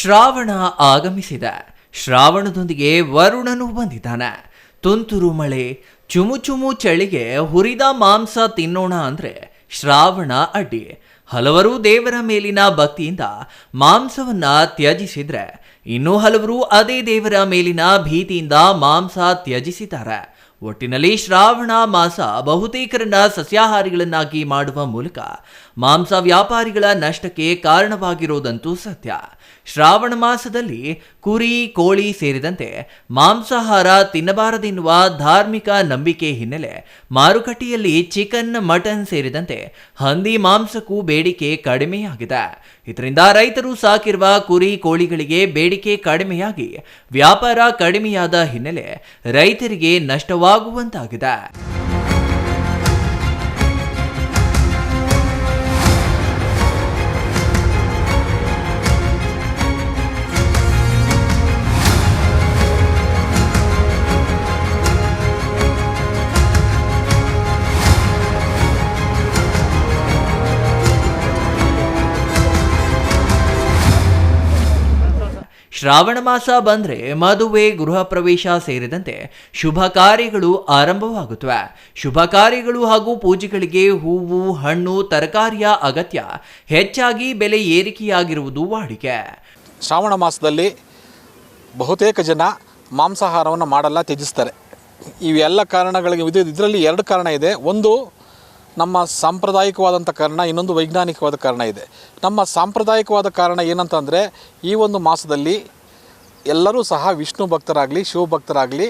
ಶ್ರಾವಣ ಆಗಮಿಸಿದ. ಶ್ರಾವಣದೊಂದಿಗೆ ವರುಣನು ಬಂದಿದ್ದಾನೆ. ತುಂತುರು ಮಳೆ, ಚುಮು ಚುಮು ಚಳಿಗೆ ಹುರಿದ ಮಾಂಸ ತಿನ್ನೋಣ ಅಂದ್ರೆ ಶ್ರಾವಣ ಅಡ್ಡಿ. ಹಲವರು ದೇವರ ಮೇಲಿನ ಭಕ್ತಿಯಿಂದ ಮಾಂಸವನ್ನ ತ್ಯಜಿಸಿದ್ರೆ, ಇನ್ನೂ ಹಲವರು ಅದೇ ದೇವರ ಮೇಲಿನ ಭೀತಿಯಿಂದ ಮಾಂಸ ತ್ಯಜಿಸಿದ್ದಾರೆ. ಒಟ್ಟಿನಲ್ಲಿ ಶ್ರಾವಣ ಮಾಸ ಬಹುತೇಕರನ್ನ ಸಸ್ಯಾಹಾರಿಗಳನ್ನಾಗಿ ಮಾಡುವ ಮೂಲಕ ಮಾಂಸ ವ್ಯಾಪಾರಿಗಳ ನಷ್ಟಕ್ಕೆ ಕಾರಣವಾಗಿರೋದಂತೂ ಸತ್ಯ. ಶ್ರಾವಣ ಮಾಸದಲ್ಲಿ ಕುರಿ, ಕೋಳಿ ಸೇರಿದಂತೆ ಮಾಂಸಾಹಾರ ತಿನ್ನಬಾರದೆನ್ನುವ ಧಾರ್ಮಿಕ ನಂಬಿಕೆ ಹಿನ್ನೆಲೆ ಮಾರುಕಟ್ಟೆಯಲ್ಲಿ ಚಿಕನ್, ಮಟನ್ ಸೇರಿದಂತೆ ಹಂದಿ ಮಾಂಸಕ್ಕೂ ಬೇಡಿಕೆ ಕಡಿಮೆಯಾಗಿದೆ. ಇದರಿಂದ ರೈತರು ಸಾಕಿರುವ ಕುರಿ, ಕೋಳಿಗಳಿಗೆ ಬೇಡಿಕೆ ಕಡಿಮೆಯಾಗಿ ವ್ಯಾಪಾರ ಕಡಿಮೆಯಾದ ಹಿನ್ನೆಲೆ ರೈತರಿಗೆ ನಷ್ಟವಾಗುವಂತಾಗಿದೆ. ಶ್ರಾವಣ ಮಾಸ ಬಂದ್ರೆ ಮದುವೆ, ಗೃಹ ಪ್ರವೇಶ ಸೇರಿದಂತೆ ಶುಭ ಕಾರ್ಯಗಳು ಆರಂಭವಾಗುತ್ತವೆ. ಶುಭ ಕಾರ್ಯಗಳು ಹಾಗೂ ಪೂಜೆಗಳಿಗೆ ಹೂವು, ಹಣ್ಣು, ತರಕಾರಿಯ ಅಗತ್ಯ ಹೆಚ್ಚಾಗಿ ಬೆಲೆ ಏರಿಕೆಯಾಗಿರುವುದು ವಾಡಿಕೆ. ಶ್ರಾವಣ ಮಾಸದಲ್ಲಿ ಬಹುತೇಕ ಜನ ಮಾಂಸಾಹಾರವನ್ನು ಮಾಡಲ್ಲ, ತ್ಯಜಿಸ್ತಾರೆ. ಇವೆಲ್ಲ ಕಾರಣಗಳಿಗೆ ಇದರಲ್ಲಿ ಎರಡು ಕಾರಣ ಇದೆ. ಒಂದು ನಮ್ಮ ಸಾಂಪ್ರದಾಯಿಕವಾದಂಥ ಕಾರಣ, ಇನ್ನೊಂದು ವೈಜ್ಞಾನಿಕವಾದ ಕಾರಣ ಇದೆ. ನಮ್ಮ ಸಾಂಪ್ರದಾಯಿಕವಾದ ಕಾರಣ ಏನಂತಂದರೆ, ಈ ಒಂದು ಮಾಸದಲ್ಲಿ ಎಲ್ಲರೂ ಸಹ ವಿಷ್ಣು ಭಕ್ತರಾಗಲಿ, ಶಿವ ಭಕ್ತರಾಗಲಿ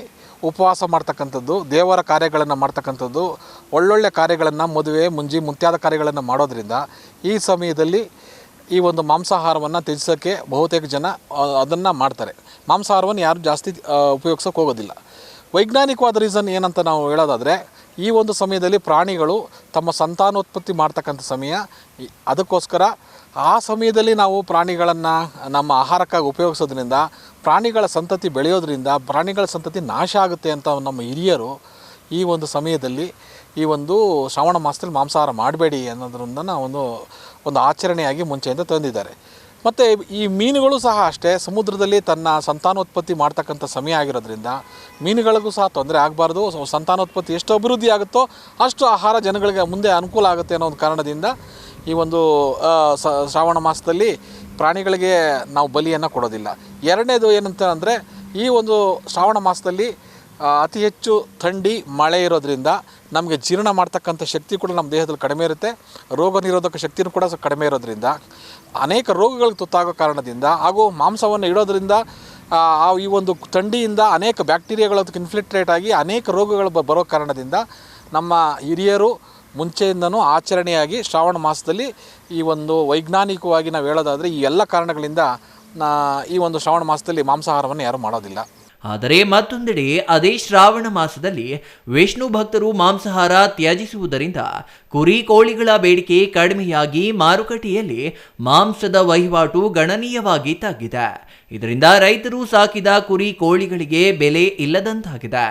ಉಪವಾಸ ಮಾಡ್ತಕ್ಕಂಥದ್ದು, ದೇವರ ಕಾರ್ಯಗಳನ್ನು ಮಾಡ್ತಕ್ಕಂಥದ್ದು, ಒಳ್ಳೊಳ್ಳೆ ಕಾರ್ಯಗಳನ್ನು, ಮದುವೆ, ಮುಂಜಿ ಮುಂತಾದ ಕಾರ್ಯಗಳನ್ನು ಮಾಡೋದರಿಂದ ಈ ಸಮಯದಲ್ಲಿ ಈ ಒಂದು ಮಾಂಸಾಹಾರವನ್ನು ತ್ಯಜಿಸೋಕ್ಕೆ ಬಹುತೇಕ ಜನ ಅದನ್ನು ಮಾಡ್ತಾರೆ. ಮಾಂಸಾಹಾರವನ್ನು ಯಾರು ಜಾಸ್ತಿ ಉಪಯೋಗಿಸೋಕೆ ಹೋಗೋದಿಲ್ಲ. ವೈಜ್ಞಾನಿಕವಾದ ರೀಸನ್ ಏನಂತ ನಾವು ಹೇಳೋದಾದರೆ, ಈ ಒಂದು ಸಮಯದಲ್ಲಿ ಪ್ರಾಣಿಗಳು ತಮ್ಮ ಸಂತಾನೋತ್ಪತ್ತಿ ಮಾಡ್ತಕ್ಕಂಥ ಸಮಯ. ಅದಕ್ಕೋಸ್ಕರ ಆ ಸಮಯದಲ್ಲಿ ನಾವು ಪ್ರಾಣಿಗಳನ್ನು ನಮ್ಮ ಆಹಾರಕ್ಕಾಗಿ ಉಪಯೋಗಿಸೋದ್ರಿಂದ ಪ್ರಾಣಿಗಳ ಸಂತತಿ ಬೆಳೆಯೋದ್ರಿಂದ ಪ್ರಾಣಿಗಳ ಸಂತತಿ ನಾಶ ಆಗುತ್ತೆ ಅಂತ ನಮ್ಮ ಹಿರಿಯರು ಈ ಒಂದು ಸಮಯದಲ್ಲಿ, ಈ ಒಂದು ಶ್ರಾವಣ ಮಾಸದಲ್ಲಿ ಮಾಂಸಾಹಾರ ಮಾಡಬೇಡಿ ಅನ್ನೋದ್ರಿಂದ ಒಂದು ಆಚರಣೆಯಾಗಿ ಮುಂಚೆಯಿಂದ ತಂದಿದ್ದಾರೆ. ಮತ್ತು ಈ ಮೀನುಗಳು ಸಹ ಅಷ್ಟೇ, ಸಮುದ್ರದಲ್ಲಿ ತನ್ನ ಸಂತಾನೋತ್ಪತ್ತಿ ಮಾಡ್ತಕ್ಕಂಥ ಸಮಯ ಆಗಿರೋದ್ರಿಂದ ಮೀನುಗಳಿಗೂ ಸಹ ತೊಂದರೆ ಆಗಬಾರ್ದು. ಸಂತಾನೋತ್ಪತ್ತಿ ಎಷ್ಟು ಅಭಿವೃದ್ಧಿ ಆಗುತ್ತೋ ಅಷ್ಟು ಆಹಾರ ಜನಗಳಿಗೆ ಮುಂದೆ ಅನುಕೂಲ ಆಗುತ್ತೆ ಅನ್ನೋ ಒಂದು ಕಾರಣದಿಂದ ಈ ಒಂದು ಶ್ರಾವಣ ಮಾಸದಲ್ಲಿ ಪ್ರಾಣಿಗಳಿಗೆ ನಾವು ಬಲಿಯನ್ನು ಕೊಡೋದಿಲ್ಲ. ಎರಡನೇದು ಏನಂತ ಅಂದರೆ, ಈ ಒಂದು ಶ್ರಾವಣ ಮಾಸದಲ್ಲಿ ಅತಿ ಹೆಚ್ಚು ಥಂಡಿ, ಮಳೆ ಇರೋದ್ರಿಂದ ನಮಗೆ ಜೀರ್ಣ ಮಾಡ್ತಕ್ಕಂಥ ಶಕ್ತಿ ಕೂಡ ನಮ್ಮ ದೇಹದಲ್ಲಿ ಕಡಿಮೆ ಇರುತ್ತೆ. ರೋಗ ನಿರೋಧಕ ಶಕ್ತಿಯೂ ಕೂಡ ಕಡಿಮೆ ಇರೋದ್ರಿಂದ ಅನೇಕ ರೋಗಗಳಿಗೆ ತುತ್ತಾಗೋ ಕಾರಣದಿಂದ ಹಾಗೂ ಮಾಂಸವನ್ನು ಇಡೋದ್ರಿಂದ ಈ ಒಂದು ಥಂಡಿಯಿಂದ ಅನೇಕ ಬ್ಯಾಕ್ಟೀರಿಯಾಗಳು ಅದಕ್ಕೆ ಇನ್ಫಿಲ್ಟ್ರೇಟ್ ಆಗಿ ಅನೇಕ ರೋಗಗಳು ಬರೋ ಕಾರಣದಿಂದ ನಮ್ಮ ಹಿರಿಯರು ಮುಂಚೆಯಿಂದನೂ ಆಚರಣೆಯಾಗಿ ಶ್ರಾವಣ ಮಾಸದಲ್ಲಿ ಈ ಒಂದು ವೈಜ್ಞಾನಿಕವಾಗಿ ನಾವು ಹೇಳೋದಾದರೆ ಈ ಎಲ್ಲ ಕಾರಣಗಳಿಂದ ಈ ಒಂದು ಶ್ರಾವಣ ಮಾಸದಲ್ಲಿ ಮಾಂಸಾಹಾರವನ್ನು ಯಾರೂ ಮಾಡೋದಿಲ್ಲ. ಆದರೆ ಮತ್ತೊಂದೆಡೆ ಅದೇ ಶ್ರಾವಣ ಮಾಸದಲ್ಲಿ ವಿಷ್ಣು ಭಕ್ತರು ಮಾಂಸಾಹಾರ ತ್ಯಜಿಸುವುದರಿಂದ ಕುರಿ, ಕೋಳಿಗಳ ಬೇಡಿಕೆ ಕಡಿಮೆಯಾಗಿ ಮಾರುಕಟ್ಟೆಯಲ್ಲಿ ಮಾಂಸದ ವಹಿವಾಟು ಗಣನೀಯವಾಗಿ ತಗ್ಗಿದೆ. ಇದರಿಂದ ರೈತರು ಸಾಕಿದ ಕುರಿ, ಕೋಳಿಗಳಿಗೆ ಬೆಲೆ ಇಲ್ಲದಂತಾಗಿದೆ.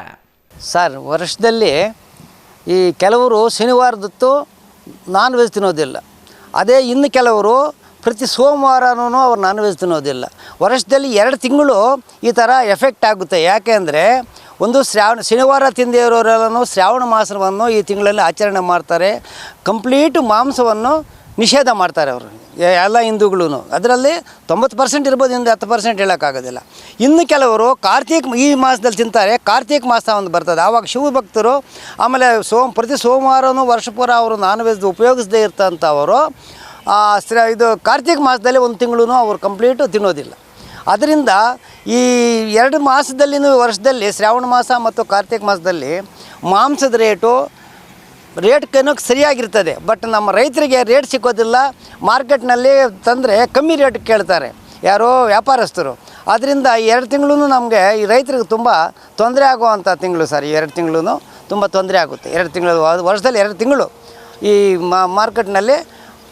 ಸರ್, ವರ್ಷದಲ್ಲಿ ಈ ಕೆಲವರು ಶನಿವಾರದತ್ತು ನಾನ್ ವೆಜ್ ತಿನ್ನೋದಿಲ್ಲ. ಅದೇ ಇನ್ನು ಕೆಲವರು ಪ್ರತಿ ಸೋಮವಾರನೂ ಅವ್ರು ನಾನ್ ವೆಜ್ ತಿನ್ನೋದಿಲ್ಲ. ವರ್ಷದಲ್ಲಿ 2 ತಿಂಗಳು ಈ ಥರ ಎಫೆಕ್ಟ್ ಆಗುತ್ತೆ. ಯಾಕೆ ಅಂದರೆ, ಒಂದು ಶನಿವಾರ ತಿಂದೇ ಇರೋರೆಲ್ಲನೂ ಶ್ರಾವಣ ಮಾಸವನ್ನು ಈ ತಿಂಗಳಲ್ಲಿ ಆಚರಣೆ ಮಾಡ್ತಾರೆ. ಕಂಪ್ಲೀಟು ಮಾಂಸವನ್ನು ನಿಷೇಧ ಮಾಡ್ತಾರೆ ಅವರು, ಎಲ್ಲ ಹಿಂದೂಗಳೂ. ಅದರಲ್ಲಿ 90% ಇರ್ಬೋದು, ಇಂದು 10% ಹೇಳೋಕ್ಕಾಗೋದಿಲ್ಲ. ಇನ್ನು ಕೆಲವರು ಈ ಮಾಸದಲ್ಲಿ ತಿಂತಾರೆ. ಕಾರ್ತಿಕ ಮಾಸ ಒಂದು ಬರ್ತದೆ, ಆವಾಗ ಶಿವಭಕ್ತರು ಆಮೇಲೆ ಪ್ರತಿ ಸೋಮವಾರನೂ ವರ್ಷ ಪೂರ ಅವರು ನಾನ್ ವೆಜ್ ಉಪಯೋಗಿಸದೇ ಇರ್ತಂಥವರು ಇದು ಕಾರ್ತಿಕ ಮಾಸದಲ್ಲಿ 1 ತಿಂಗಳು ಅವರು ಕಂಪ್ಲೀಟು ತಿನ್ನೋದಿಲ್ಲ. ಅದರಿಂದ ಈ 2 ಮಾಸದಲ್ಲಿ, ವರ್ಷದಲ್ಲಿ ಶ್ರಾವಣ ಮಾಸ ಮತ್ತು ಕಾರ್ತಿಕ ಮಾಸದಲ್ಲಿ ಮಾಂಸದ ರೇಟ್ ಸರಿಯಾಗಿರ್ತದೆ. ಬಟ್ ನಮ್ಮ ರೈತರಿಗೆ ರೇಟ್ ಸಿಗೋದಿಲ್ಲ. ಮಾರ್ಕೆಟ್ನಲ್ಲಿ ತಂದರೆ ಕಮ್ಮಿ ರೇಟ್ ಕೇಳ್ತಾರೆ ಯಾರೋ ವ್ಯಾಪಾರಸ್ಥರು. ಆದ್ದರಿಂದ 2 ತಿಂಗಳು ನಮಗೆ ಈ ರೈತರಿಗೆ ತುಂಬ ತೊಂದರೆ ಆಗುವಂಥ ತಿಂಗಳು ಸರ್. ಈ 2 ತಿಂಗಳು ತುಂಬ ತೊಂದರೆ ಆಗುತ್ತೆ. 2 ತಿಂಗಳು ವರ್ಷದಲ್ಲಿ 2 ತಿಂಗಳು ಈ ಮಾರ್ಕೆಟ್ನಲ್ಲಿ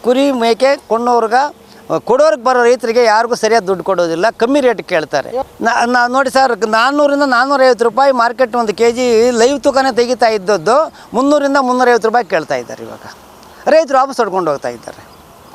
ಕುರಿ, ಮೇಕೆ ಕೊಡೋರಿಗೆ ಬರೋ ರೈತರಿಗೆ ಯಾರಿಗೂ ಸರಿಯಾದ ದುಡ್ಡು ಕೊಡೋದಿಲ್ಲ, ಕಮ್ಮಿ ರೇಟ್ ಕೇಳ್ತಾರೆ. ನೋಡಿ ಸರ್, 400ರಿಂದ 450 ರೂಪಾಯಿ ಮಾರ್ಕೆಟ್ 1 kg ಲೈವ್ ತೂಕನೇ ತೆಗಿತಾ ಇದ್ದದ್ದು 300ರಿಂದ 350 ರೂಪಾಯಿ ಕೇಳ್ತಾ ಇದ್ದಾರೆ. ಇವಾಗ ರೈತರು ವಾಪಸ್ ಹೊಡ್ಕೊಂಡು ಹೋಗ್ತಾ ಇದ್ದಾರೆ.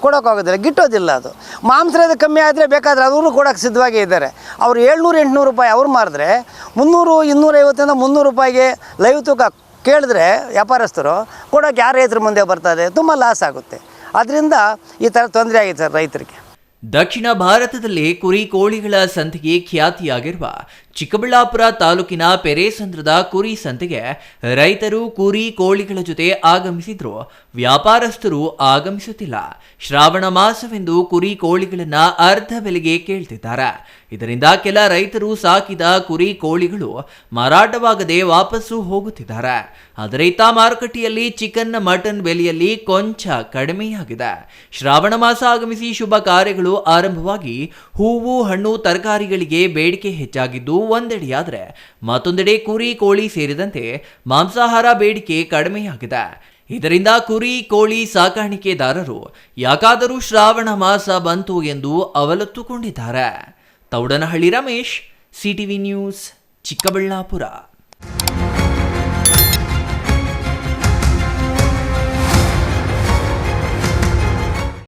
ಕೊಡೋಕ್ಕಾಗೋದಿಲ್ಲ, ಗಿಟ್ಟೋದಿಲ್ಲ. ಅದು ಮಾಂಸದ ಕಮ್ಮಿ ಆದರೆ ಬೇಕಾದರೆ ಅದನ್ನು ಕೊಡೋಕ್ಕೆ ಸಿದ್ಧವಾಗೇ ಇದ್ದಾರೆ. ಅವರು 700-800 ರೂಪಾಯಿ ಅವ್ರು ಮಾರಿದ್ರೆ 300-250 300 ರೂಪಾಯಿಗೆ ಲೈವ್ ತೂಕ ಕೇಳಿದ್ರೆ ವ್ಯಾಪಾರಸ್ಥರು ಕೊಡೋಕ್ಕೆ ಯಾರು ರೈತರ ಮುಂದೆ ಬರ್ತದೆ, ತುಂಬ ಲಾಸ್ ಆಗುತ್ತೆ. ಅದರಿಂದ ಈ ಥರ ತೊಂದರೆ ಆಗಿದೆ ಸರ್ ರೈತರಿಗೆ. ದಕ್ಷಿಣ ಭಾರತದಲ್ಲಿ ಕುರಿ ಕೋಳಿಗಳ ಸಂತೆಗೆ ಖ್ಯಾತಿಯಾಗಿರುವ ಚಿಕ್ಕಬಳ್ಳಾಪುರ ತಾಲೂಕಿನ ಪೆರೇಸಂದ್ರದ ಕುರಿ ಸಂತೆಗೆ ರೈತರು ಕುರಿ ಕೋಳಿಗಳ ಜೊತೆ ಆಗಮಿಸಿದ್ರು, ವ್ಯಾಪಾರಸ್ಥರು ಆಗಮಿಸುತ್ತಿಲ್ಲ. ಶ್ರಾವಣ ಮಾಸವೆಂದು ಕುರಿ ಕೋಳಿಗಳನ್ನ ಅರ್ಧ ಬೆಲೆಗೆ ಕೇಳ್ತಿದ್ದಾರೆ. ಇದರಿಂದ ಕೆಲ ರೈತರು ಸಾಕಿದ ಕುರಿ ಕೋಳಿಗಳು ಮಾರಾಟವಾಗದೆ ವಾಪಸ್ಸು ಹೋಗುತ್ತಿದ್ದಾರೆ. ಆದರೆ ಇತ್ತ ಮಾರುಕಟ್ಟೆಯಲ್ಲಿ ಚಿಕನ್ ಮಟನ್ ಬೆಲೆಯಲ್ಲಿ ಕೊಂಚ ಕಡಿಮೆಯಾಗಿದೆ. ಶ್ರಾವಣ ಮಾಸ ಆಗಮಿಸಿ ಶುಭ ಕಾರ್ಯಗಳು ಆರಂಭವಾಗಿ ಹೂವು ಹಣ್ಣು ತರಕಾರಿಗಳಿಗೆ ಬೇಡಿಕೆ ಹೆಚ್ಚಾಗಿದ್ದು ಒಂದೆಡೆಯಾದರೆ ಮತ್ತೊಂದೆಡೆ ಕುರಿ ಕೋಳಿ ಸೇರಿದಂತೆ ಮಾಂಸಾಹಾರ ಬೇಡಿಕೆ ಕಡಿಮೆಯಾಗಿದೆ. ಇದರಿಂದ ಕುರಿ ಕೋಳಿ ಸಾಕಾಣಿಕೆದಾರರು ಯಾಕಾದರೂ ಶ್ರಾವಣ ಮಾಸ ಬಂತು ಎಂದು ಅವಲತ್ತುಕೊಂಡಿದ್ದಾರೆ. Thoudanahalli Ramesh, CTV news, Chikkaballapur.